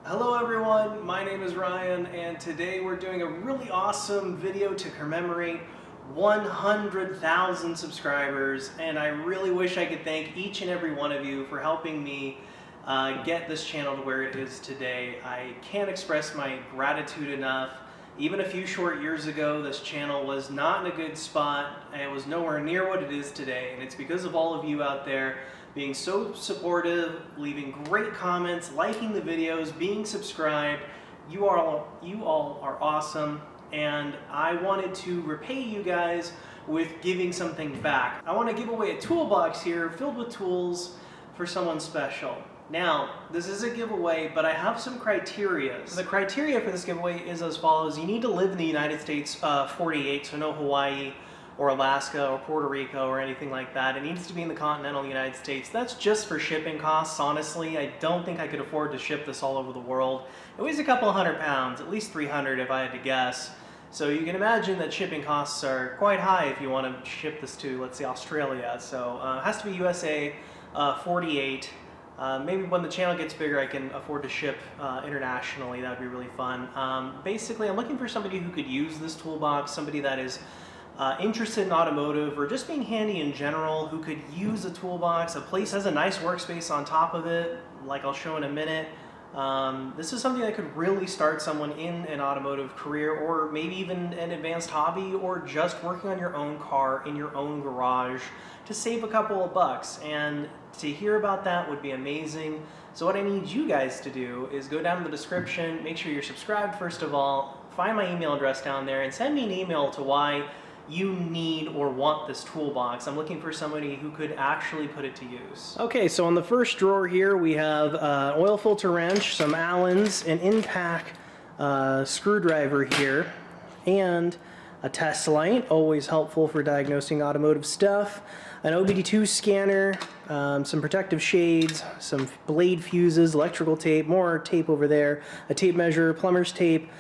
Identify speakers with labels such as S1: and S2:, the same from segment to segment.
S1: Hello everyone, my name is Ryan and today we're doing a really awesome video to commemorate 100,000 subscribers, and I really wish I could thank each and every one of you for helping me get this channel to where it is today. I can't express my gratitude enough. Even a few short years ago, this channel was not in a good spot. It was nowhere near what it is today, and it's because of all of you out there being so supportive, leaving great comments, liking the videos, being subscribed. You all are awesome, and I wanted to repay you guys with giving something back. I want to give away a toolbox here filled with tools for someone special. Now, this is a giveaway, but I have some criteria. The criteria for this giveaway is as follows. You need to live in the United States 48, so no Hawaii or Alaska or Puerto Rico or anything like that. It needs to be in the continental United States. That's just for shipping costs, honestly. I don't think I could afford to ship this all over the world. It weighs a couple hundred pounds, at least 300 if I had to guess. So you can imagine that shipping costs are quite high if you want to ship this to, let's say, Australia. So it has to be USA 48. Maybe when the channel gets bigger I can afford to ship internationally. That would be really fun. Basically, I'm looking for somebody who could use this toolbox, somebody that is interested in automotive or just being handy in general, who could use a toolbox. A place has a nice workspace on top of it, like I'll show in a minute. This is something that could really start someone in an automotive career, or maybe even an advanced hobby, or just working on your own car in your own garage to save a couple of bucks. And to hear about that would be amazing. So what I need you guys to do is go down in the description, make sure you're subscribed first of all, find my email address down there, and send me an email to why you need or want this toolbox. I'm looking for somebody who could actually put it to use. Okay, so on the first drawer here we have oil filter wrench, some Allens, an impact screwdriver here, and a test light, always helpful for diagnosing automotive stuff, an OBD2 scanner, some protective shades, some blade fuses, electrical tape, more tape over there, a tape measure, plumber's tape,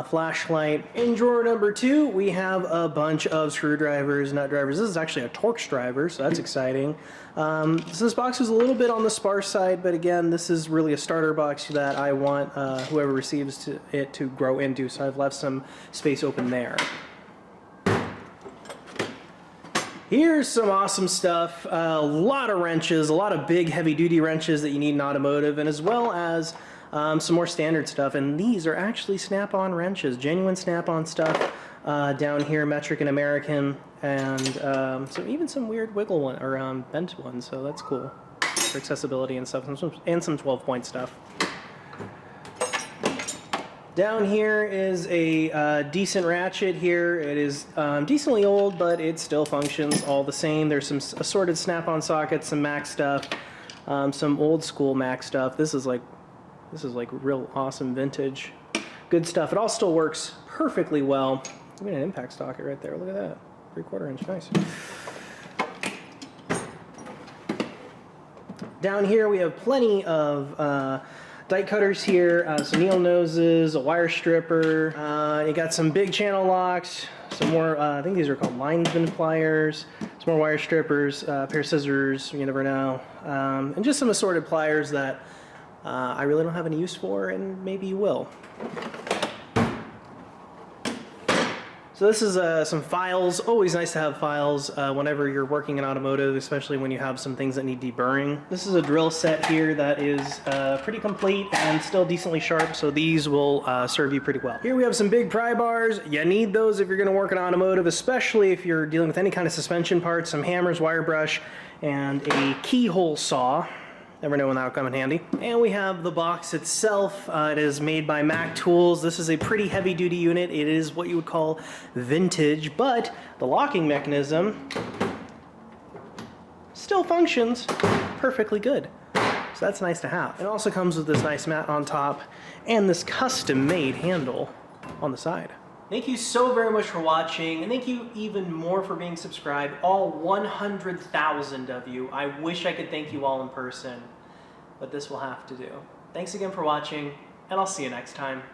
S1: flashlight. In drawer number 2 we have a bunch of screwdrivers, nut drivers. This is actually a Torx driver, so that's exciting. So this box is a little bit on the sparse side, but again, this is really a starter box that I want whoever receives it to grow into, so I've left some space open there. Here's some awesome stuff. A lot of wrenches, a lot of big heavy-duty wrenches that you need in automotive, and as well as some more standard stuff. And these are actually Snap-on wrenches, genuine Snap-on stuff down here, metric and American, and so even some weird wiggle one or bent ones. So that's cool for accessibility and stuff, and some 12-point stuff. Down here is a decent ratchet here. It is decently old, but it still functions all the same. There's some assorted Snap-on sockets, some Mac stuff, some old school Mac stuff. This is like real awesome vintage good stuff. It all still works perfectly well. I mean, an impact socket right there. Look at that, 3/4 inch, nice. Down here we have plenty of die cutters here, some needle noses, a wire stripper. You got some big channel locks, some more, I think these are called linesman pliers, some more wire strippers, a pair of scissors, you never know, and just some assorted pliers that I really don't have any use for, and maybe you will. So this is some files. Always nice to have files whenever you're working in automotive, especially when you have some things that need deburring. This is a drill set here that is pretty complete and still decently sharp, so these will serve you pretty well. Here we have some big pry bars. You need those if you're going to work in automotive, especially if you're dealing with any kind of suspension parts, some hammers, wire brush, and a keyhole saw. Never know when that'll come in handy. And we have the box itself. It is made by Mac Tools. This is a pretty heavy duty unit. It is what you would call vintage, but the locking mechanism still functions perfectly good. So that's nice to have. It also comes with this nice mat on top and this custom made handle on the side. Thank you so very much for watching, and thank you even more for being subscribed, all 100,000 of you. I wish I could thank you all in person, but this will have to do. Thanks again for watching, and I'll see you next time.